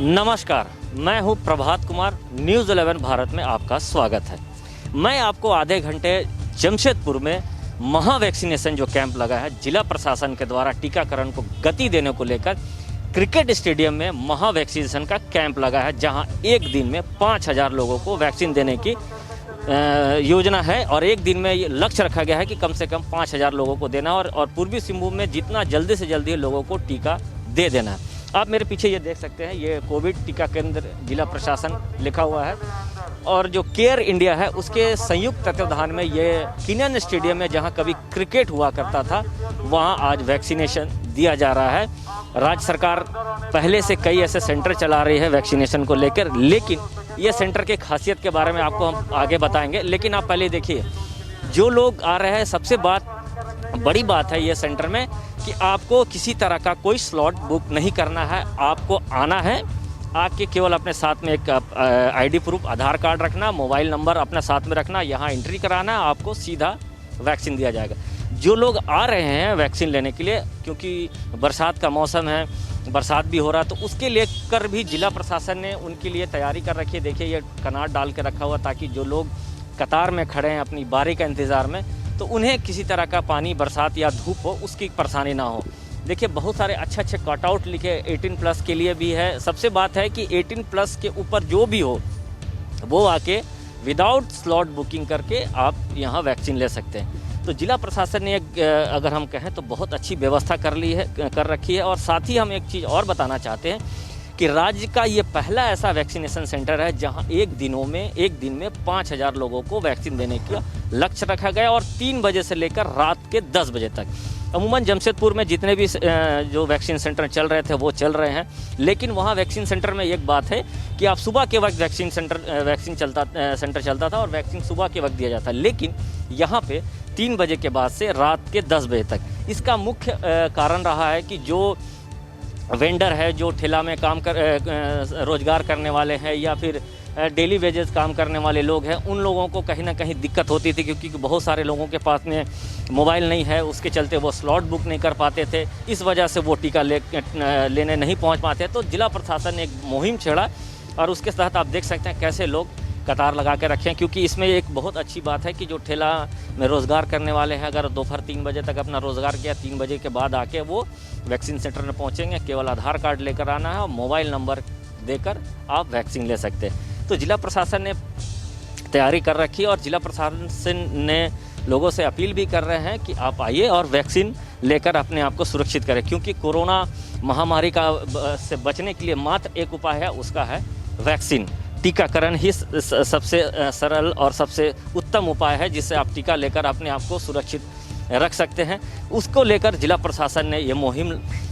नमस्कार, मैं हूं प्रभात कुमार। न्यूज़ 11 भारत में आपका स्वागत है। मैं आपको आधे घंटे जमशेदपुर में महा वैक्सीनेशन जो कैंप लगा है जिला प्रशासन के द्वारा टीकाकरण को गति देने को लेकर क्रिकेट स्टेडियम में महा वैक्सीनेशन का कैंप लगा है, जहां एक दिन में 5000 लोगों को वैक्सीन देने की योजना है और एक दिन में ये लक्ष्य रखा गया है कि कम से कम 5000 लोगों को देना और पूर्वी सिंहभूम में जितना जल्दी से जल्दी लोगों को टीका दे देना है। आप मेरे पीछे ये देख सकते हैं, ये कोविड टीका केंद्र जिला प्रशासन लिखा हुआ है और जो केयर इंडिया है उसके संयुक्त तत्वाधान में ये किनन स्टेडियम में जहां कभी क्रिकेट हुआ करता था वहां आज वैक्सीनेशन दिया जा रहा है। राज्य सरकार पहले से कई ऐसे सेंटर चला रही है वैक्सीनेशन को लेकर, लेकिन ये सेंटर की खासियत के बारे में आपको हम आगे बताएंगे। लेकिन आप पहले देखिए, जो लोग आ रहे हैं, सबसे बड़ी बात है ये सेंटर में कि आपको किसी तरह का कोई स्लॉट बुक नहीं करना है। आपको आना है, आके केवल अपने साथ में एक आईडी प्रूफ, आधार कार्ड रखना, मोबाइल नंबर अपने साथ में रखना, यहाँ एंट्री कराना, आपको सीधा वैक्सीन दिया जाएगा। जो लोग आ रहे हैं वैक्सीन लेने के लिए, क्योंकि बरसात का मौसम है, बरसात भी हो रहा है, तो उसके लेकर भी जिला प्रशासन ने उनके लिए तैयारी कर रखी है। देखिए, ये कनाट डाल के रखा हुआ ताकि जो लोग कतार में खड़े हैं अपनी बारी का इंतज़ार में, तो उन्हें किसी तरह का पानी, बरसात या धूप हो उसकी परेशानी ना हो। देखिए, बहुत सारे अच्छे कटआउट लिखे 18+ के लिए भी है। सबसे बात है कि 18+ के ऊपर जो भी हो वो आके विदाउट स्लॉट बुकिंग करके आप यहाँ वैक्सीन ले सकते हैं। तो जिला प्रशासन ने अगर हम कहें तो बहुत अच्छी व्यवस्था कर रखी है। और साथ ही हम एक चीज़ और बताना चाहते हैं कि राज्य का ये पहला ऐसा वैक्सीनेशन सेंटर है जहां एक दिन में 5000 लोगों को वैक्सीन देने का लक्ष्य रखा गया और 3 बजे से लेकर रात के 10 बजे तक। अमूमन जमशेदपुर में जितने भी जो वैक्सीन सेंटर चल रहे थे वो चल रहे हैं, लेकिन वहाँ वैक्सीन सेंटर में एक बात है कि आप सुबह के वक्त वैक्सीन सेंटर चलता था और वैक्सीन सुबह के वक्त दिया जाता, लेकिन यहाँ पे 3 बजे के बाद से रात के 10 बजे तक। इसका मुख्य कारण रहा है कि जो वेंडर है, जो ठेला में रोजगार करने वाले हैं या फिर डेली वेजेस काम करने वाले लोग हैं, उन लोगों को कहीं ना कहीं दिक्कत होती थी, क्योंकि बहुत सारे लोगों के पास में मोबाइल नहीं है, उसके चलते वो स्लॉट बुक नहीं कर पाते थे। इस वजह से वो टीका लेने नहीं पहुंच पाते। तो जिला प्रशासन ने एक मुहिम छेड़ा और उसके तहत आप देख सकते हैं कैसे लोग कतार लगा के रखें, क्योंकि इसमें एक बहुत अच्छी बात है कि जो ठेला में रोज़गार करने वाले हैं, अगर दोपहर 3 बजे तक अपना रोज़गार किया, 3 बजे के बाद आके वो वैक्सीन सेंटर में पहुंचेंगे। केवल आधार कार्ड लेकर आना है और मोबाइल नंबर देकर आप वैक्सीन ले सकते हैं। तो जिला प्रशासन ने तैयारी कर रखी है और जिला प्रशासन ने लोगों से अपील भी कर रहे हैं कि आप आइए और वैक्सीन लेकर अपने आप को सुरक्षित करें, क्योंकि कोरोना महामारी से बचने के लिए मात्र एक उपाय है, उसका है वैक्सीन। टीकाकरण ही सबसे सरल और सबसे उत्तम उपाय है जिससे आप टीका लेकर अपने आप को सुरक्षित रख सकते हैं। उसको लेकर जिला प्रशासन ने ये मुहिम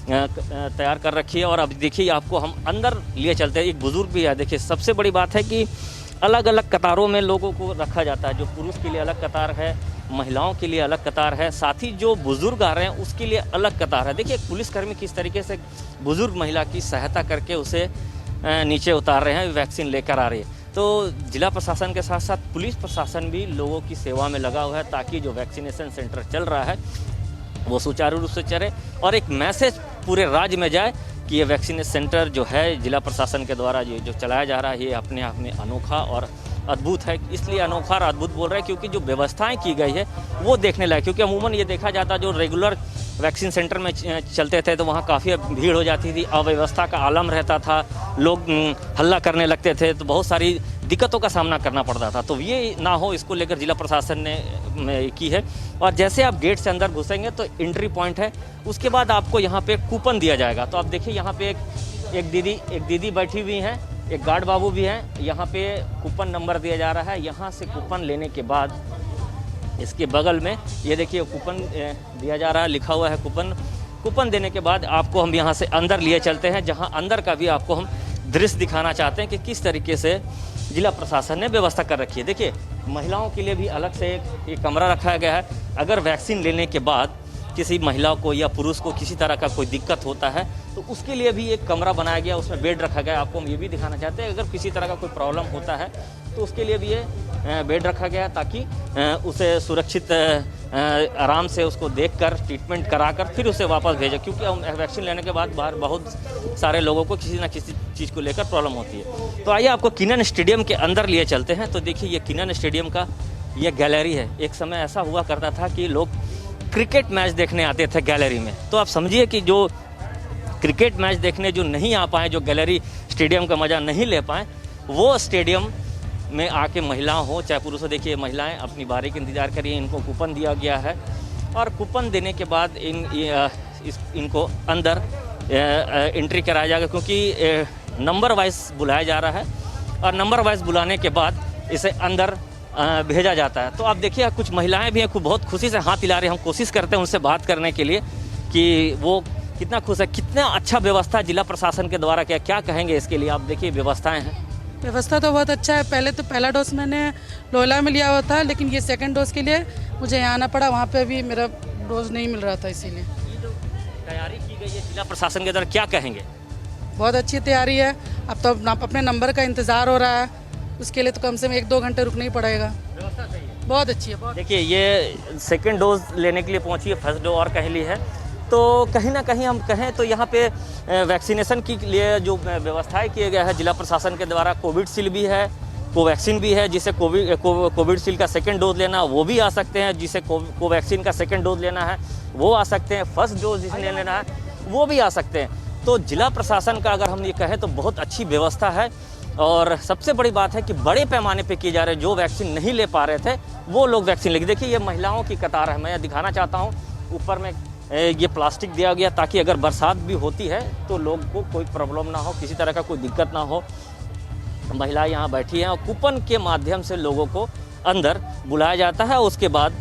तैयार कर रखी है। और अब देखिए, आपको हम अंदर लिए चलते हैं। एक बुज़ुर्ग भी है। देखिए, सबसे बड़ी बात है कि अलग अलग कतारों में लोगों को रखा जाता है। जो पुरुष के लिए अलग कतार है, महिलाओं के लिए अलग कतार है, साथ ही जो बुज़ुर्ग आ रहे हैं उसके लिए अलग कतार है। देखिए, पुलिसकर्मी किस तरीके से बुज़ुर्ग महिला की सहायता करके उसे नीचे उतार रहे हैं, वैक्सीन लेकर आ रही है। तो जिला प्रशासन के साथ साथ पुलिस प्रशासन भी लोगों की सेवा में लगा हुआ है ताकि जो वैक्सीनेशन सेंटर चल रहा है वो सुचारू रूप से चले और एक मैसेज पूरे राज्य में जाए कि ये वैक्सीनेशन सेंटर जो है जिला प्रशासन के द्वारा ये जो चलाया जा रहा है, ये अपने आप में अनोखा और अद्भुत है। इसलिए अनोखा और अद्भुत बोल रहे हैं क्योंकि जो व्यवस्थाएं की गई है वो देखने लायक। क्योंकि अमूमन ये देखा जाता है जो रेगुलर वैक्सीन सेंटर में चलते थे तो वहाँ काफ़ी भीड़ हो जाती थी, अव्यवस्था का आलम रहता था, लोग हल्ला करने लगते थे, तो बहुत सारी दिक्कतों का सामना करना पड़ता था। तो ये ना हो, इसको लेकर जिला प्रशासन ने की है। और जैसे आप गेट से अंदर घुसेंगे तो एंट्री पॉइंट है, उसके बाद आपको यहाँ पे कूपन दिया जाएगा। तो आप देखिए, यहाँ पे एक दीदी बैठी हुई हैं, एक गार्ड बाबू भी हैं। यहाँ पे कूपन नंबर दिया जा रहा है। यहाँ से कूपन लेने के बाद इसके बगल में ये देखिए कूपन दिया जा रहा है, लिखा हुआ है कूपन देने के बाद आपको हम यहाँ से अंदर लिए चलते हैं, जहाँ अंदर का भी आपको हम दृश्य दिखाना चाहते हैं कि किस तरीके से जिला प्रशासन ने व्यवस्था कर रखी है। देखिए, महिलाओं के लिए भी अलग से एक कमरा रखा गया है। अगर वैक्सीन लेने के बाद किसी महिला को या पुरुष को किसी तरह का कोई दिक्कत होता है तो उसके लिए भी एक कमरा बनाया गया, उसमें बेड रखा गया। आपको हम ये भी दिखाना चाहते हैं, अगर किसी तरह का कोई प्रॉब्लम होता है तो उसके लिए भी ये बेड रखा गया ताकि उसे सुरक्षित आराम से उसको देखकर ट्रीटमेंट कराकर फिर उसे वापस भेजें, क्योंकि हम वैक्सीन लेने के बाद बाहर बहुत सारे लोगों को किसी ना किसी चीज़ को लेकर प्रॉब्लम होती है। तो आइए आपको किनन स्टेडियम के अंदर लिए चलते हैं। तो देखिए, ये किनन स्टेडियम का ये गैलरी है। एक समय ऐसा हुआ करता था कि लोग क्रिकेट मैच देखने आते थे गैलरी में। तो आप समझिए कि जो क्रिकेट मैच देखने जो नहीं आ पाए, जो गैलरी स्टेडियम का मज़ा नहीं ले पाए, वो स्टेडियम में आके महिला हो चाहे पुरुष हो, देखिए महिलाएं अपनी बारी का इंतज़ार करिए। इनको कूपन दिया गया है और कूपन देने के बाद इनको अंदर एंट्री कराया जाएगा, क्योंकि नंबर वाइज बुलाया जा रहा है और नंबर वाइज बुलाने के बाद इसे अंदर भेजा जाता है। तो आप देखिए, कुछ महिलाएं भी हैं, खूब बहुत खुशी से हाथ हिला रही हैं। हम कोशिश करते हैं उनसे बात करने के लिए कि वो कितना खुश है, कितना अच्छा व्यवस्था जिला प्रशासन के द्वारा क्या क्या कहेंगे इसके लिए। आप देखिए, व्यवस्थाएं हैं। व्यवस्था तो बहुत अच्छा है। पहले तो पहला डोज मैंने लोहला में लिया हुआ था, लेकिन ये सेकंड डोज के लिए मुझे यहाँ आना पड़ा। वहाँ पे भी मेरा डोज नहीं मिल रहा था, इसीलिए। ये जो तैयारी की गई है जिला प्रशासन के द्वारा, क्या कहेंगे? बहुत अच्छी तैयारी है। अब तो अपने नंबर का इंतज़ार हो रहा है, उसके लिए तो कम से कम 1-2 घंटे रुकना ही पड़ेगा। व्यवस्था सही है, बहुत अच्छी है। देखिए, ये सेकेंड डोज लेने के लिए पहुँची है, फर्स्ट डोज और कहीं ली है। तो कहीं ना कहीं हम कहें तो यहाँ पे वैक्सीनेशन के लिए जो व्यवस्थाएं किए गए हैं जिला प्रशासन के द्वारा, कोविडशील्ड भी है, कोवैक्सीन भी है। जिसे कोविडशील्ड का सेकंड डोज लेना वो भी आ सकते हैं, जिसे कोवैक्सीन का सेकंड डोज लेना है वो आ सकते हैं, फर्स्ट डोज जिसने लेना है वो भी आ सकते हैं। तो जिला प्रशासन का अगर हम ये कहें तो बहुत अच्छी व्यवस्था है। और सबसे बड़ी बात है कि बड़े पैमाने पे किए जा रहे, जो वैक्सीन नहीं ले पा रहे थे वो लोग वैक्सीन लेके। देखिए, ये महिलाओं की कतार है। मैं दिखाना चाहता हूँ, ऊपर में ये प्लास्टिक दिया गया ताकि अगर बरसात भी होती है तो लोग को कोई प्रॉब्लम ना हो, किसी तरह का कोई दिक्कत ना हो। महिलाएं यहाँ बैठी हैं और कूपन के माध्यम से लोगों को अंदर बुलाया जाता है, उसके बाद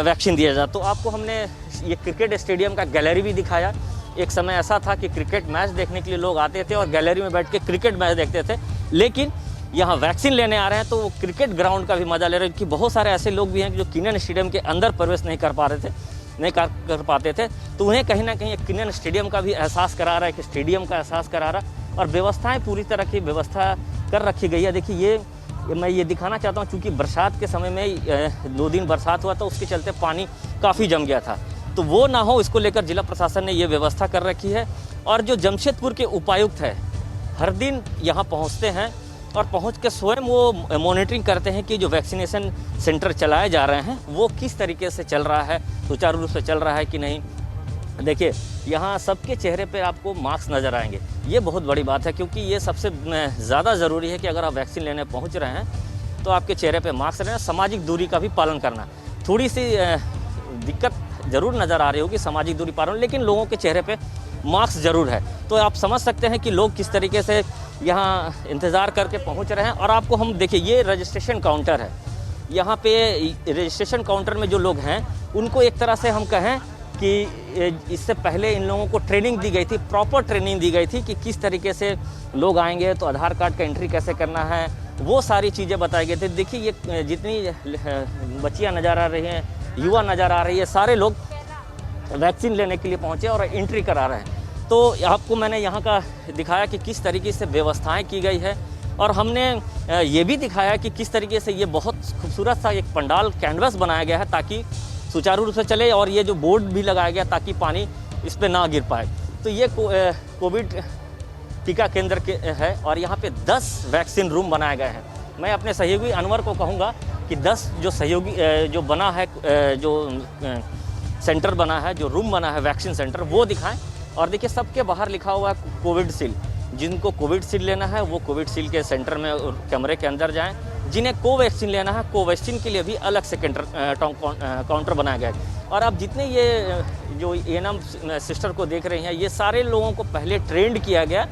वैक्सीन दिया जाता है। तो आपको हमने ये क्रिकेट स्टेडियम का गैलरी भी दिखाया। एक समय ऐसा था कि क्रिकेट मैच देखने के लिए लोग आते थे और गैलरी में बैठ के क्रिकेट मैच देखते थे, लेकिन यहाँ वैक्सीन लेने आ रहे हैं तो वो क्रिकेट ग्राउंड का भी मजा ले रहे हैं। कि बहुत सारे ऐसे लोग भी हैं जो किनन स्टेडियम के अंदर प्रवेश नहीं कर पा रहे थे, नहीं कर पाते थे। तो उन्हें कहीं ना कहीं किनन स्टेडियम का भी एहसास करा रहा है, कि स्टेडियम का एहसास करा रहा। और व्यवस्थाएं पूरी तरह की व्यवस्था कर रखी गई है। देखिए, ये मैं ये दिखाना चाहता हूँ, क्योंकि बरसात के समय में 2 दिन बरसात हुआ था, उसके चलते पानी काफ़ी जम गया था। तो वो ना हो, इसको लेकर जिला प्रशासन ने ये व्यवस्था कर रखी है। और जो जमशेदपुर के उपायुक्त है, हर दिन यहाँ पहुँचते हैं और पहुंच के स्वयं वो मॉनिटरिंग करते हैं कि जो वैक्सीनेशन सेंटर चलाए जा रहे हैं वो किस तरीके से चल रहा है, सुचारू रूप से चल रहा है कि नहीं। देखिए, यहाँ सबके चेहरे पे आपको मास्क नज़र आएंगे। ये बहुत बड़ी बात है, क्योंकि ये सबसे ज़्यादा ज़रूरी है कि अगर आप वैक्सीन लेने पहुँच रहे हैं तो आपके चेहरे पे मास्क रहना, सामाजिक दूरी का भी पालन करना। थोड़ी सी दिक्कत ज़रूर नज़र आ रही होगी सामाजिक दूरी पालन, लेकिन लोगों के चेहरे पे मास्क ज़रूर है। तो आप समझ सकते हैं कि लोग किस तरीके से यहाँ इंतज़ार करके पहुँच रहे हैं। और आपको हम देखिए, ये रजिस्ट्रेशन काउंटर है। यहाँ पे रजिस्ट्रेशन काउंटर में जो लोग हैं उनको एक तरह से हम कहें कि इससे पहले इन लोगों को ट्रेनिंग दी गई थी, प्रॉपर ट्रेनिंग दी गई थी कि किस तरीके से लोग आएंगे तो आधार कार्ड का एंट्री कैसे करना है, वो सारी चीज़ें बताई गई थी। देखिए, ये जितनी बच्चियाँ नज़र आ रही हैं, युवा नज़र आ रही है, सारे लोग वैक्सीन लेने के लिए पहुँचे और एंट्री करा रहे हैं। तो आपको मैंने यहाँ का दिखाया कि किस तरीके से व्यवस्थाएं की गई है। और हमने ये भी दिखाया कि किस तरीके से ये बहुत खूबसूरत सा एक पंडाल कैनवस बनाया गया है ताकि सुचारू रूप से चले, और ये जो बोर्ड भी लगाया गया ताकि पानी इस पर ना गिर पाए। तो ये कोविड टीका केंद्र के है और यहाँ पे 10 वैक्सीन रूम बनाए गए हैं। मैं अपने सहयोगी अनवर को कहूँगा कि 10 जो सहयोगी जो बना है, जो सेंटर बना है, जो रूम बना है वैक्सीन सेंटर, वो दिखाएं। और देखिए, सबके बाहर लिखा हुआ है कोविडशील्ड। जिनको कोविडशील्ड लेना है वो कोविडशील्ड के सेंटर में कमरे के अंदर जाएं। जिन्हें कोवैक्सीन लेना है, कोवैक्सीन के लिए भी अलग से काउंटर बनाया गया है। और अब जितने ये जो एएनएम सिस्टर को देख रही हैं, ये सारे लोगों को पहले ट्रेंड किया गया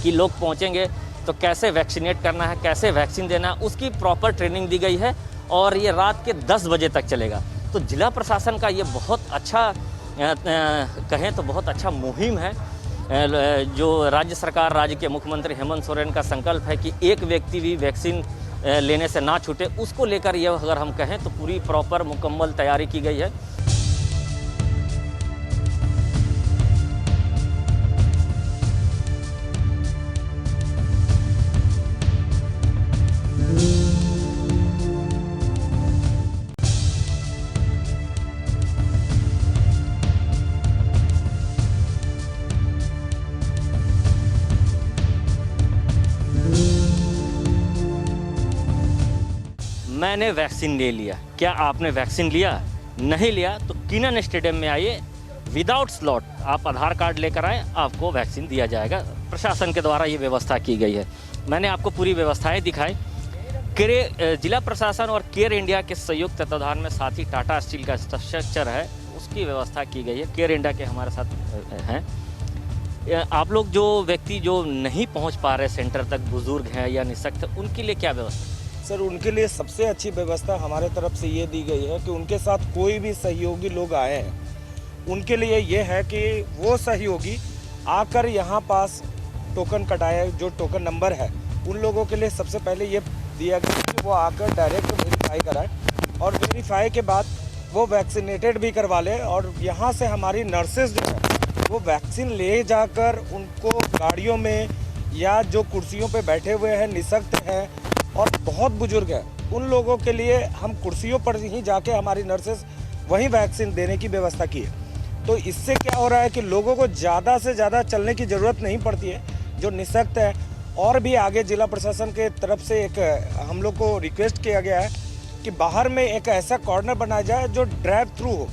कि लोग पहुँचेंगे तो कैसे वैक्सीनेट करना है, कैसे वैक्सीन देना है, उसकी प्रॉपर ट्रेनिंग दी गई है। और ये रात के 10 बजे तक चलेगा। तो जिला प्रशासन का ये बहुत अच्छा कहें तो बहुत अच्छा मुहिम है। जो राज्य सरकार, राज्य के मुख्यमंत्री हेमंत सोरेन का संकल्प है कि एक व्यक्ति भी वैक्सीन लेने से ना छूटे, उसको लेकर ये अगर हम कहें तो पूरी प्रॉपर मुकम्मल तैयारी की गई है। मैंने वैक्सीन ले लिया। क्या आपने वैक्सीन लिया? नहीं लिया तो किनन स्टेडियम में आइए, विदाउट स्लॉट आप आधार कार्ड लेकर आए, आपको वैक्सीन दिया जाएगा। प्रशासन के द्वारा ये व्यवस्था की गई है। मैंने आपको पूरी व्यवस्थाएं दिखाई। जिला प्रशासन और केयर इंडिया के संयुक्त तत्वाधान में, साथ ही टाटा स्टील का स्ट्रक्चर है, उसकी व्यवस्था की गई है। केयर इंडिया के हमारे साथ हैं। आप लोग जो व्यक्ति जो नहीं पहुंच पा रहे सेंटर तक, बुजुर्ग हैं या निःशक्त, उनके लिए क्या व्यवस्था? सर, उनके लिए सबसे अच्छी व्यवस्था हमारे तरफ से ये दी गई है कि उनके साथ कोई भी सहयोगी लोग आए हैं, उनके लिए ये है कि वो सहयोगी आकर यहाँ पास टोकन कटाए, जो टोकन नंबर है उन लोगों के लिए सबसे पहले ये दिया गया कि वो आकर डायरेक्ट वेरीफाई कराए और वेरीफाई के बाद वो वैक्सीनेटेड भी करवा ले। और यहाँ से हमारी नर्सेज जो है वो वैक्सीन ले जाकर उनको गाड़ियों में या जो कुर्सियों पे बैठे हुए हैं, निःशक्त हैं और बहुत बुजुर्ग हैं, उन लोगों के लिए हम कुर्सियों पर ही जाके हमारी नर्सेज वहीं वैक्सीन देने की व्यवस्था की है। तो इससे क्या हो रहा है कि लोगों को ज़्यादा से ज़्यादा चलने की ज़रूरत नहीं पड़ती है, जो निःशक्त है। और भी आगे जिला प्रशासन के तरफ से एक हम लोग को रिक्वेस्ट किया गया है कि बाहर में एक ऐसा कॉर्नर बनाया जाए जो ड्राइव थ्रू हो,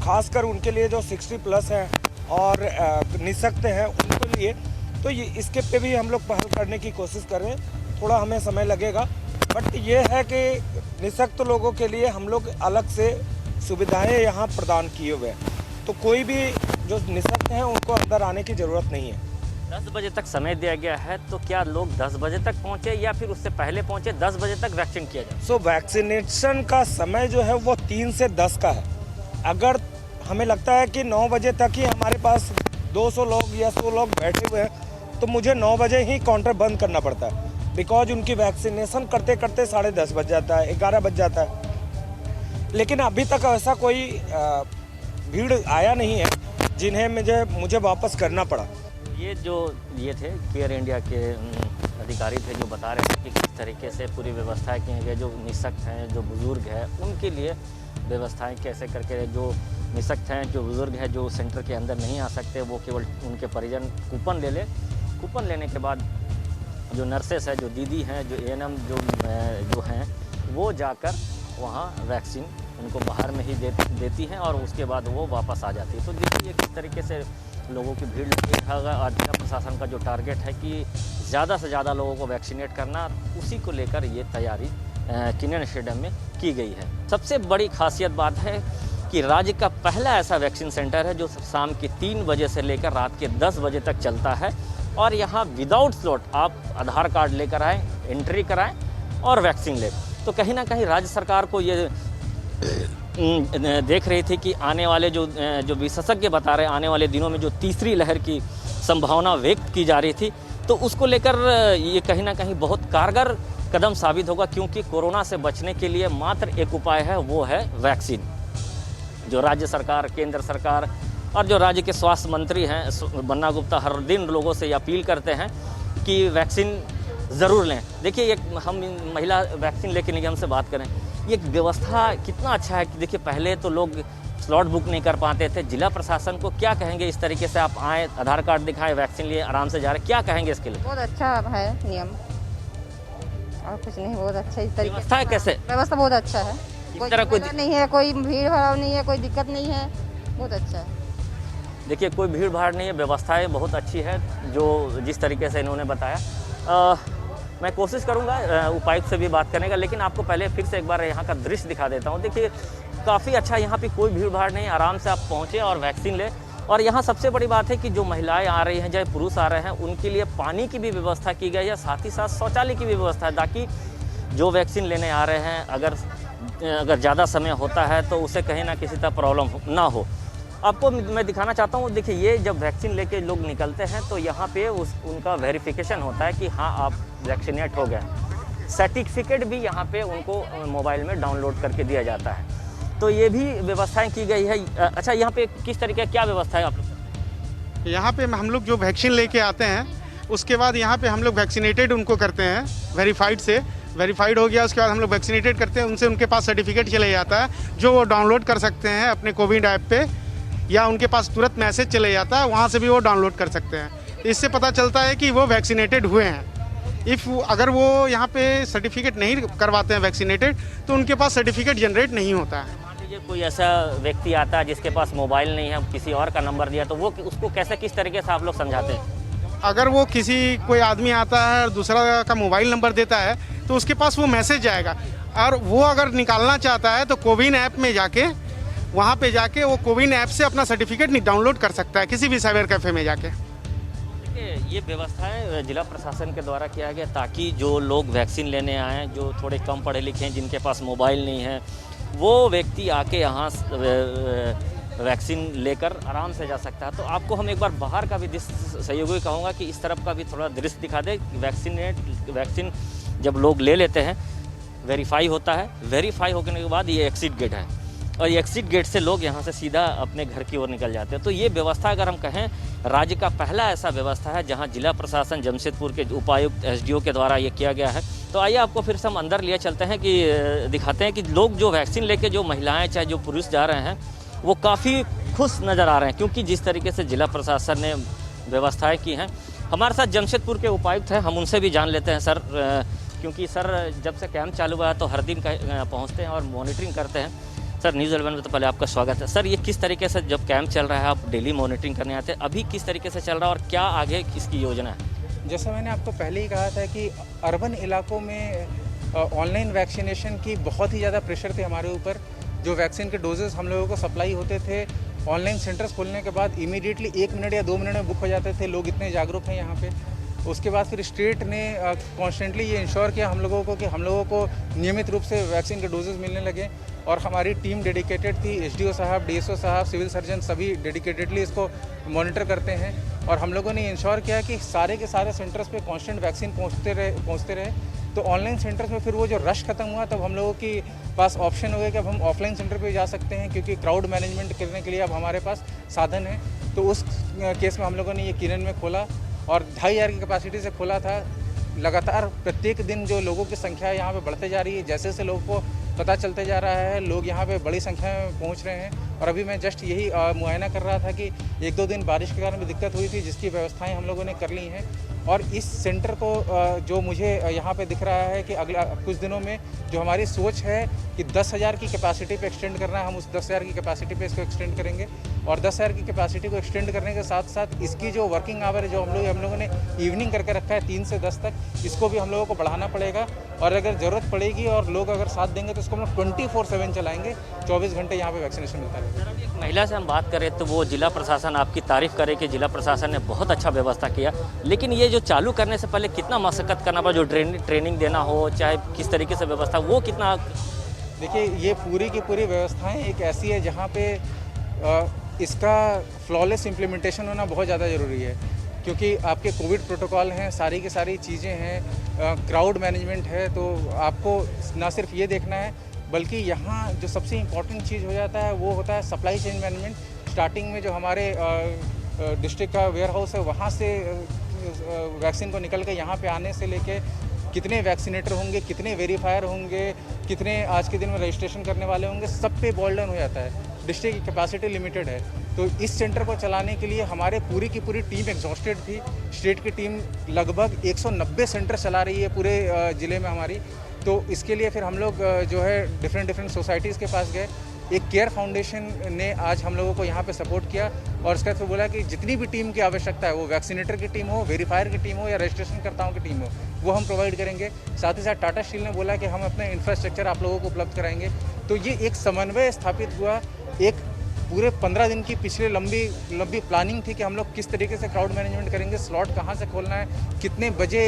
खासकर उनके लिए जो 60+ हैं और निःशक्त हैं उनके लिए। तो ये इसके पे भी हम लोग पहल करने की कोशिश कर रहे हैं। थोड़ा हमें समय लगेगा, बट ये है कि निःशक्त लोगों के लिए हम लोग अलग से सुविधाएं यहाँ प्रदान किए हुए हैं। तो कोई भी जो निःशक्त हैं उनको अंदर आने की ज़रूरत नहीं है। 10 बजे तक समय दिया गया है, तो क्या लोग 10 बजे तक पहुँचे या फिर उससे पहले पहुँचे? 10 बजे तक वैक्सीन किया जाए। सो वैक्सीनेशन का समय जो है वो 3 से 10 का है। अगर हमें लगता है कि 9 बजे तक ही हमारे पास 200 लोग या 100 लोग बैठे हुए हैं, तो मुझे 9 बजे ही काउंटर बंद करना पड़ता है, बिकॉज उनकी वैक्सीनेशन करते करते 10:30 बज जाता है, 11 बज जाता है। लेकिन अभी तक ऐसा कोई भीड़ आया नहीं है जिन्हें मुझे वापस करना पड़ा। ये थे केयर इंडिया के अधिकारी थे, जो बता रहे थे कि किस तरीके से पूरी व्यवस्थाएं की गई। जो निःशक्त हैं, जो बुज़ुर्ग हैं, उनके लिए व्यवस्थाएं कैसे करके, जो निःशक्त हैं, जो बुज़ुर्ग हैं, जो सेंटर के अंदर नहीं आ सकते, वो केवल उनके परिजन कूपन ले ले। कूपन लेने के बाद जो नर्सेस हैं, जो दीदी हैं, जो ANM जो हैं, वो जाकर वहाँ वैक्सीन उनको बाहर में ही देती हैं और उसके बाद वो वापस आ जाती है। तो देखिए किस तरीके से लोगों की भीड़ लगी है। और जिला प्रशासन का जो टारगेट है कि ज़्यादा से ज़्यादा लोगों को वैक्सीनेट करना, उसी को लेकर ये तैयारी किनन स्टेडियम में की गई है। सबसे बड़ी खासियत बात है कि राज्य का पहला ऐसा वैक्सीन सेंटर है जो शाम के 3 बजे से लेकर रात के 10 बजे तक चलता है। और यहाँ विदाउट स्लॉट आप आधार कार्ड लेकर आएँ, एंट्री कराएँ और वैक्सीन लें। तो कहीं ना कहीं राज्य सरकार को ये देख रही थी कि आने वाले जो विशेषज्ञ बता रहे, आने वाले दिनों में जो तीसरी लहर की संभावना व्यक्त की जा रही थी, तो उसको लेकर ये कहीं ना कहीं बहुत कारगर कदम साबित होगा। क्योंकि कोरोना से बचने के लिए मात्र एक उपाय है, वो है वैक्सीन। जो राज्य सरकार, केंद्र सरकार और जो राज्य के स्वास्थ्य मंत्री हैं बन्ना गुप्ता, हर दिन लोगों से अपील करते हैं कि वैक्सीन ज़रूर लें। देखिए, एक हम महिला वैक्सीन लेके निगम से बात करें, ये व्यवस्था कितना अच्छा है कि देखिए पहले तो लोग स्लॉट बुक नहीं कर पाते थे। जिला प्रशासन को क्या कहेंगे इस तरीके से? आप आए, आधार कार्ड दिखाए, वैक्सीन लिए, आराम से जा रहे, क्या कहेंगे इसके लिए? बहुत अच्छा है नियम, और कुछ नहीं, बहुत अच्छा इस तरीके व्यवस्था है। कैसे व्यवस्था? बहुत अच्छा है, इस तरह कोई नहीं है, कोई भीड़ भाड़ नहीं है, कोई दिक्कत नहीं है, बहुत अच्छा है। देखिए कोई भीड़ भाड़ नहीं है, व्यवस्थाएं बहुत अच्छी है जो जिस तरीके से इन्होंने बताया। मैं कोशिश करूंगा उपायुक्त से भी बात करने का, लेकिन आपको पहले फिर से एक बार यहाँ का दृश्य दिखा देता हूँ। देखिए काफ़ी अच्छा, यहाँ पे कोई भीड़ भाड़ नहीं, आराम से आप पहुँचे और वैक्सीन लें। और यहाँ सबसे बड़ी बात है कि जो महिलाएं आ रही हैं, चाहे पुरुष आ रहे हैं, उनके लिए पानी की भी व्यवस्था की गई है, साथ ही साथ शौचालय की भी व्यवस्था है, ताकि जो वैक्सीन लेने आ रहे हैं अगर ज़्यादा समय होता है तो उसे कहीं ना किसी तरह प्रॉब्लम ना हो। आपको मैं दिखाना चाहता हूँ। देखिए ये जब वैक्सीन लेके लोग निकलते हैं तो यहाँ पे उनका वेरिफिकेशन होता है कि हाँ आप वैक्सीनेट हो गए। सर्टिफिकेट भी यहाँ पे उनको मोबाइल में डाउनलोड करके दिया जाता है। तो ये भी व्यवस्थाएं की गई है। अच्छा, यहाँ पे किस तरीके क्या व्यवस्था है आप लोग? यहाँ पे हम लोग जो वैक्सीन लेके आते हैं, उसके बाद यहाँ पे हम लोग वैक्सीनेटेड उनको करते हैं, वेरीफाइड हो गया, उसके बाद हम लोग वैक्सीनेटेड करते हैं, उनके पास सर्टिफिकेट चले जाता है जो वो डाउनलोड कर सकते हैं अपने कोविड ऐप पे, या उनके पास तुरंत मैसेज चले जाता है, वहाँ से भी वो डाउनलोड कर सकते हैं। इससे पता चलता है कि वो वैक्सीनेटेड हुए हैं। इफ़ अगर वो यहाँ पे सर्टिफिकेट नहीं करवाते हैं वैक्सीनेटेड, तो उनके पास सर्टिफिकेट जनरेट नहीं होता है। मान लीजिए कोई ऐसा व्यक्ति आता है जिसके पास मोबाइल नहीं है, किसी और का नंबर दिया, तो वो उसको कैसे, किस तरीके से आप लोग समझाते हैं? अगर वो कोई आदमी आता है और दूसरा का मोबाइल नंबर देता है, तो उसके पास वो मैसेज जाएगा, और वो अगर निकालना चाहता है तो कोविन ऐप में जाके, वहाँ पे जाके वो कोविन ऐप से अपना सर्टिफिकेट डाउनलोड कर सकता है किसी भी साइबर कैफ़े में जाके। देखिए, ये व्यवस्थाएं जिला प्रशासन के द्वारा किया गया ताकि जो लोग वैक्सीन लेने आए हैं, जो थोड़े कम पढ़े लिखे हैं, जिनके पास मोबाइल नहीं है, वो व्यक्ति आके यहाँ वैक्सीन लेकर आराम से जा सकता है। तो आपको हम एक बार बाहर का भी दृश्य सहयोगी कहूँगा कि इस तरफ का भी थोड़ा दृश्य दिखा दे। वैक्सीन जब लोग ले लेते हैं, वेरीफाई होता है, वेरीफाई होने के बाद ये एग्जिट गेट है, और ये एग्जिट गेट से लोग यहाँ से सीधा अपने घर की ओर निकल जाते हैं। तो ये व्यवस्था अगर हम कहें, राज्य का पहला ऐसा व्यवस्था है जहाँ जिला प्रशासन जमशेदपुर के उपायुक्त एसडीओ के द्वारा ये किया गया है। तो आइए आपको फिर से हम अंदर लिए चलते हैं कि दिखाते हैं कि लोग जो वैक्सीन लेके, जो महिलाएं चाहे जो पुरुष जा रहे हैं, वो काफ़ी खुश नज़र आ रहे हैं, क्योंकि जिस तरीके से जिला प्रशासन ने व्यवस्थाएँ की हैं। हमारे साथ जमशेदपुर के उपायुक्त हैं, हम उनसे भी जान लेते हैं सर, क्योंकि सर जब से कैंप चालू हुआ है तो हर दिन पहुँचते हैं और मॉनिटरिंग करते हैं। सर, न्यूज़ 11 में तो पहले आपका स्वागत है। सर, ये किस तरीके से जब कैंप चल रहा है, आप डेली मॉनिटरिंग करने आते हैं, अभी किस तरीके से चल रहा है और क्या आगे इसकी योजना है? जैसा मैंने आपको पहले ही कहा था कि अर्बन इलाकों में ऑनलाइन वैक्सीनेशन की बहुत ही ज़्यादा प्रेशर थे हमारे ऊपर। जो वैक्सीन के डोजेस हम लोगों को सप्लाई होते थे, ऑनलाइन सेंटर्स खोलने के बाद इमीडिएटली 1 मिनट या 2 मिनट में बुक हो जाते थे। लोग इतने जागरूक हैं यहाँ पे। उसके बाद फिर स्टेट ने कॉन्स्टेंटली ये इंश्योर किया हम लोगों को कि हम लोगों को नियमित रूप से वैक्सीन के डोजेस मिलने लगे, और हमारी टीम डेडिकेटेड थी। एसडीओ साहब, डीएसओ साहब, सिविल सर्जन सभी डेडिकेटेडली इसको मॉनिटर करते हैं, और हम लोगों ने इंश्योर किया कि सारे के सारे सेंटर्स पे कांस्टेंट वैक्सीन पहुंचते रहे। तो ऑनलाइन सेंटर्स में फिर वो जो रश खत्म हुआ, तब हम लोगों के पास ऑप्शन हो गया कि अब हम ऑफलाइन सेंटर पे जा सकते हैं, क्योंकि क्राउड मैनेजमेंट करने के लिए अब हमारे पास साधन है। तो उस केस में हम लोगों ने ये किरण में खोला, और 2500 की कैपेसिटी से खोला था। लगातार प्रत्येक दिन जो लोगों की संख्या यहाँ पे बढ़ते जा रही है, जैसे जैसे लोगों को पता चलते जा रहा है, लोग यहाँ पे बड़ी संख्या में पहुँच रहे हैं। और अभी मैं जस्ट यही मुआयना कर रहा था कि 1-2 दिन बारिश के कारण भी दिक्कत हुई थी, जिसकी व्यवस्थाएं हम लोगों ने कर ली हैं। और इस सेंटर को जो मुझे यहाँ पे दिख रहा है कि अगला कुछ दिनों में जो हमारी सोच है कि 10,000 की कैपेसिटी पे एक्सटेंड करना है, हम उस 10,000 की कैपेसिटी पे इसको एक्सटेंड करेंगे। और 10,000 की कैपेसिटी को एक्सटेंड करने के साथ साथ इसकी जो वर्किंग आवर है, जो हम लोगों ने इवनिंग करके रखा है 3 से 10 तक, इसको भी हम लोगों को बढ़ाना पड़ेगा। और अगर ज़रूरत पड़ेगी और लोग अगर साथ देंगे तो इसको हम लोग 24/7 चलाएँगे। 24 घंटे यहाँ पर वैक्सीनेशन मिलता रहेगा। एक महिला से हम बात करें तो वो जिला प्रशासन आपकी तारीफ करे कि जिला प्रशासन ने बहुत अच्छा व्यवस्था किया, लेकिन ये जो चालू करने से पहले कितना मशक्कत करना पड़ा, जो ट्रेनिंग देना हो, चाहे किस तरीके से व्यवस्था, वो कितना? देखिए, ये पूरी की पूरी व्यवस्थाएं एक ऐसी है जहाँ पे इसका फ्लॉलेस इम्प्लीमेंटेशन होना बहुत ज़्यादा ज़रूरी है, क्योंकि आपके कोविड प्रोटोकॉल हैं, सारी की सारी चीज़ें हैं, क्राउड मैनेजमेंट है। तो आपको ना सिर्फ ये देखना है, बल्कि यहाँ जो सबसे इम्पॉर्टेंट चीज़ हो जाता है वो होता है सप्लाई चेन मैनेजमेंट। स्टार्टिंग में जो हमारे डिस्ट्रिक्ट का वेयर हाउस है, वहाँ से वैक्सीन को निकल के यहाँ पे आने से लेके कितने वैक्सीनेटर होंगे, कितने वेरीफायर होंगे, कितने आज के दिन में रजिस्ट्रेशन करने वाले होंगे, सब पे बॉल डाउन हो जाता है। डिस्ट्रिक्ट की कैपेसिटी लिमिटेड है, तो इस सेंटर को चलाने के लिए हमारे पूरी की पूरी टीम एग्जॉस्टेड थी। स्टेट की टीम लगभग 190 सेंटर चला रही है पूरे ज़िले में हमारी। तो इसके लिए फिर हम लोग जो है डिफरेंट सोसाइटीज़ के पास गए। एक केयर फाउंडेशन ने आज हम लोगों को यहाँ पे सपोर्ट किया, और उसके बाद फिर बोला कि जितनी भी टीम की आवश्यकता है, वो वैक्सीनेटर की टीम हो, वेरीफायर की टीम हो या रजिस्ट्रेशन कर्ताओं की टीम हो, वो हम प्रोवाइड करेंगे। साथ ही साथ टाटा स्टील ने बोला कि हम अपने इंफ्रास्ट्रक्चर आप लोगों को उपलब्ध कराएंगे। तो ये एक समन्वय स्थापित हुआ। एक पूरे 15 दिन की पिछले लंबी प्लानिंग थी कि हम लोग किस तरीके से क्राउड मैनेजमेंट करेंगे, स्लॉट कहाँ से खोलना है, कितने बजे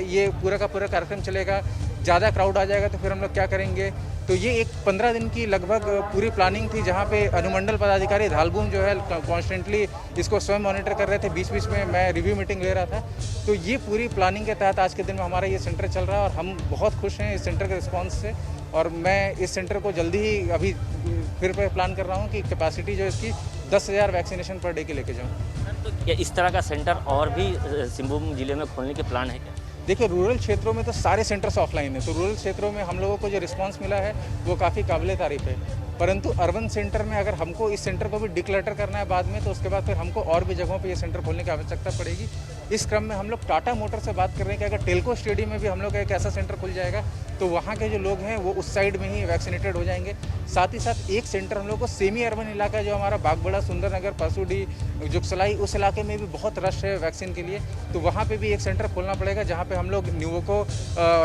ये पूरा का पूरा कार्यक्रम चलेगा, ज़्यादा क्राउड आ जाएगा तो फिर हम लोग क्या करेंगे। तो ये एक 15 दिन की लगभग पूरी प्लानिंग थी, जहाँ पे अनुमंडल पदाधिकारी धालबूम जो है कॉन्स्टेंटली इसको स्वयं मॉनिटर कर रहे थे। बीच बीच में मैं रिव्यू मीटिंग ले रहा था। तो ये पूरी प्लानिंग के तहत आज के दिन में हमारा ये सेंटर चल रहा है, और हम बहुत खुश हैं इस सेंटर के रिस्पॉन्स से। और मैं इस सेंटर को जल्दी ही अभी फिर प्लान कर रहा हूँ कि कैपेसिटी जो इसकी 10,000 वैक्सीनेशन पर डे की लेके जाऊँ। तो क्या इस तरह का सेंटर और भी सिंहभूम जिले में खोलने के प्लान है क्या? देखिए, रूरल क्षेत्रों में तो सारे सेंटर्स ऑफलाइन है, तो रूरल क्षेत्रों में हम लोगों को जो रिस्पांस मिला है वो काफ़ी काबिल तारीफ है। परंतु अर्बन सेंटर में अगर हमको इस सेंटर को भी डिक्लटर करना है बाद में, तो उसके बाद फिर हमको और भी जगहों पे ये सेंटर खोलने की आवश्यकता पड़ेगी। इस क्रम में हम लोग टाटा मोटर से बात कर रहे हैं कि अगर टेल्को स्टेडियम में भी हम लोग का एक ऐसा सेंटर खुल जाएगा तो वहाँ के जो लोग हैं वो उस साइड में ही वैक्सीनेटेड हो जाएंगे। साथ ही साथ एक सेंटर हम लोग को सेमी अर्बन इलाका जो हमारा बागबड़ा, सुंदरनगर, परसूडी, जुगसलाई, उस इलाके में भी बहुत रश है वैक्सीन के लिए, तो वहाँ पे भी एक सेंटर खोलना पड़ेगा जहाँ पे हम लोग न्यूवोको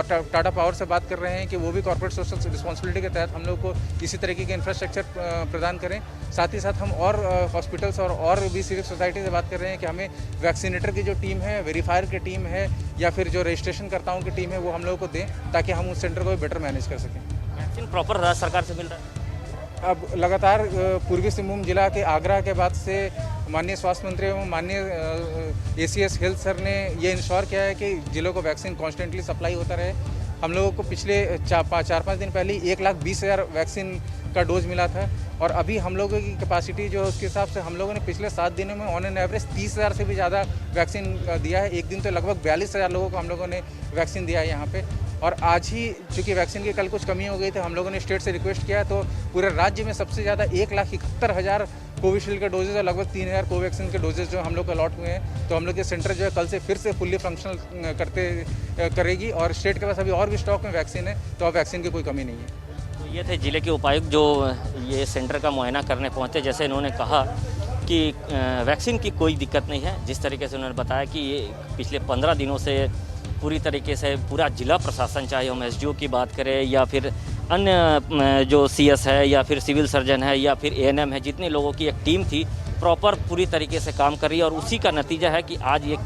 टाटा पावर से बात कर रहे हैं कि वो भी कॉर्पोरेट सोशल रिस्पॉन्सिबिलिटी के तहत हम लोग को इसी तरीके के इंफ्रास्ट्रक्चर प्रदान करें। साथ ही साथ हम और हॉस्पिटल्स और भी सिविल सोसाइटी से बात कर रहे हैं कि हमें वैक्सीनेटर की जो टीम है, वेरीफायर की टीम है या फिर जो रजिस्ट्रेशन करताओं की टीम है वो हम लोगों को दें ताकि हम उस सेंटर को बेटर मैनेज कर सकें। वैक्सीन प्रॉपर राज्य सरकार से मिल रहा है? अब लगातार पूर्वी सिंहभूम जिला के आगरा के बाद से माननीय स्वास्थ्य मंत्री एवं माननीय ACS हेल्थ सर ने ये इंश्योर किया है कि जिलों को वैक्सीन कॉन्स्टेंटली सप्लाई होता रहे। हम लोगों को पिछले 4-5 दिन पहले 1,20,000 वैक्सीन का डोज मिला था और अभी हम लोगों की कैपेसिटी जो है उसके हिसाब से हम लोगों ने पिछले 7 दिनों में ऑन एन एवरेज 30,000 से भी ज़्यादा वैक्सीन दिया है। एक दिन तो लगभग 42,000 लोगों को हम लोगों ने वैक्सीन दिया है यहाँ पे। और आज ही चूँकि वैक्सीन की कल कुछ कमी हो गई थी, हम लोगों ने स्टेट से रिक्वेस्ट किया तो पूरे राज्य में सबसे ज़्यादा 1,71,000 कोविशील्ड के डोजेज और लगभग 3,000 कोवैक्सीन के डोजेज जो हम लोग को अलॉट हुए हैं। तो हम लोग ये सेंटर जो है कल से फिर से फुल्ली फंक्शनल करेगी और स्टेट के पास अभी और भी स्टॉक में वैक्सीन है, तो अब वैक्सीन की कोई कमी नहीं है। तो ये थे जिले के उपायुक्त जो ये सेंटर का मुआयना करने पहुँचे। जैसे इन्होंने कहा कि वैक्सीन की कोई दिक्कत नहीं है, जिस तरीके से उन्होंने बताया कि ये पिछले 15 दिनों से पूरी तरीके से पूरा जिला प्रशासन, चाहे हम SDO की बात करें या फिर अन्य जो CS है या फिर सिविल सर्जन है या फिर ANM है, जितने लोगों की एक टीम थी प्रॉपर पूरी तरीके से काम कर रही है। और उसी का नतीजा है कि आज ये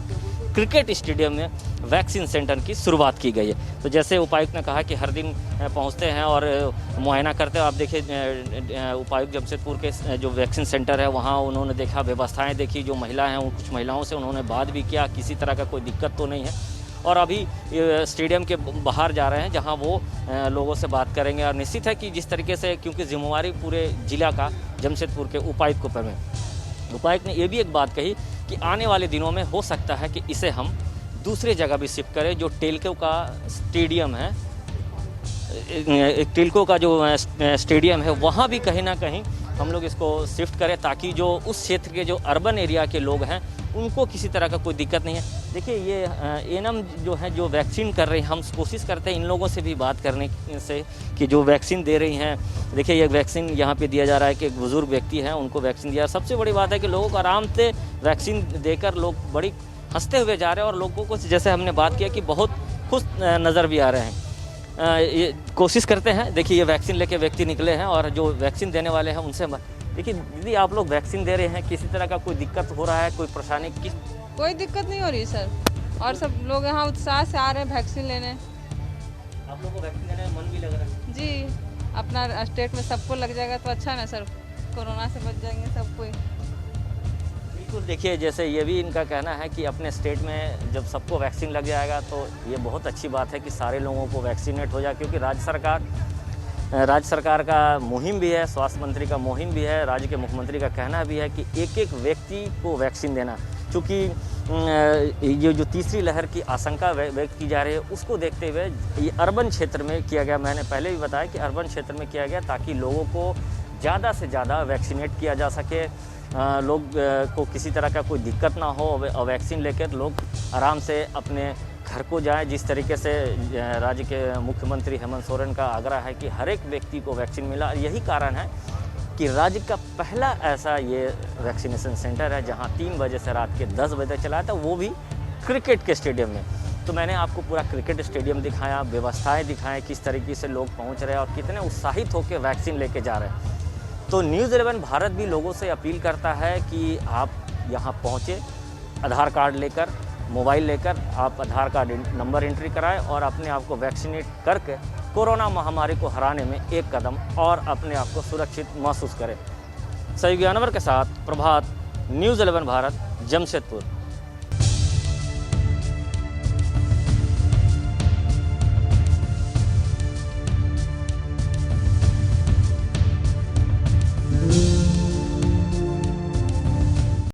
क्रिकेट स्टेडियम में वैक्सीन सेंटर की शुरुआत की गई है। तो जैसे उपायुक्त ने कहा कि हर दिन पहुंचते हैं और मुआयना करते हैं। आप देखिए उपायुक्त जमशेदपुर के जो वैक्सीन सेंटर है वहां उन्होंने देखा, व्यवस्थाएं देखी, जो महिलाएं हैं कुछ महिलाओं से उन्होंने बात भी किया, किसी तरह का कोई दिक्कत तो नहीं है। और अभी स्टेडियम के बाहर जा रहे हैं जहां वो लोगों से बात करेंगे। और निश्चित है कि जिस तरीके से, क्योंकि जिम्मेवारी पूरे जिला का जमशेदपुर के उपायुक्त को पर में, उपायुक्त ने ये भी एक बात कही कि आने वाले दिनों में हो सकता है कि इसे हम दूसरी जगह भी शिफ्ट करें। जो टेल्को का स्टेडियम है, टेल्को का जो स्टेडियम है वहाँ भी कहीं ना कहीं हम लोग इसको शिफ्ट करें ताकि जो उस क्षेत्र के जो अर्बन एरिया के लोग हैं उनको किसी तरह का कोई दिक्कत नहीं है। देखिए ये ANM जो है जो वैक्सीन कर रही हैं, हम कोशिश करते हैं इन लोगों से भी बात करने से कि जो वैक्सीन दे रही हैं। देखिए ये वैक्सीन यहाँ पे दिया जा रहा है कि एक बुज़ुर्ग व्यक्ति है उनको वैक्सीन दिया। सबसे बड़ी बात है कि लोगों को आराम से वैक्सीन देकर लोग बड़ी हंसते हुए जा रहे हैं और लोगों को, जैसे हमने बात किया, कि बहुत खुश नज़र भी आ रहे हैं। ये कोशिश करते हैं। देखिए ये वैक्सीन लेके व्यक्ति निकले हैं और जो वैक्सीन देने वाले हैं उनसे देखिए, दीदी आप लोग वैक्सीन दे रहे हैं, किसी तरह का कोई दिक्कत हो रहा है, कोई परेशानी? कोई दिक्कत नहीं हो रही सर, और सब लोग यहाँ उत्साह से आ रहे हैं वैक्सीन लेने। आप लोगों को वैक्सीन देने में मन भी लग रहा है? जी, अपना स्टेट में सबको लग जाएगा तो अच्छा ना सर, कोरोना से बच जाएंगे सब कोई। बिल्कुल, देखिए जैसे ये भी इनका कहना है कि अपने स्टेट में जब सबको वैक्सीन लग जाएगा तो ये बहुत अच्छी बात है कि सारे लोगों को वैक्सीनेट हो जाए। क्योंकि राज्य सरकार का मुहिम भी है, स्वास्थ्य मंत्री का मुहिम भी है, राज्य के मुख्यमंत्री का कहना भी है कि एक व्यक्ति को वैक्सीन देना। चूँकि ये जो तीसरी लहर की आशंका व्यक्त की जा रही है उसको देखते हुए ये अर्बन क्षेत्र में किया गया। मैंने पहले भी बताया कि अर्बन क्षेत्र में किया गया ताकि लोगों को ज़्यादा से ज़्यादा वैक्सीनेट किया जा सके, लोग को किसी तरह का कोई दिक्कत ना हो और वैक्सीन लेकर लोग आराम से अपने घर को जाएं। जिस तरीके से राज्य के मुख्यमंत्री हेमंत सोरेन का आग्रह है कि हर एक व्यक्ति को वैक्सीन मिला। यही कारण है कि राज्य का पहला ऐसा ये वैक्सीनेशन सेंटर है जहां 3 बजे से रात के 10 बजे तक चला था, वो भी क्रिकेट के स्टेडियम में। तो मैंने आपको पूरा क्रिकेट स्टेडियम दिखाया, व्यवस्थाएं दिखाएं, किस तरीके से लोग पहुंच रहे हैं और कितने उत्साहित होकर वैक्सीन लेके जा रहे हैं। तो न्यूज़ 11 भारत भी लोगों से अपील करता है कि आप यहाँ पहुँचे, आधार कार्ड लेकर, मोबाइल लेकर आप आधार कार्ड नंबर एंट्री कराएं और अपने आप को वैक्सीनेट करके कोरोना महामारी को हराने में एक कदम और अपने आप को सुरक्षित महसूस करें। सहयोगी अनवर के साथ प्रभात, न्यूज़ 11 भारत, जमशेदपुर।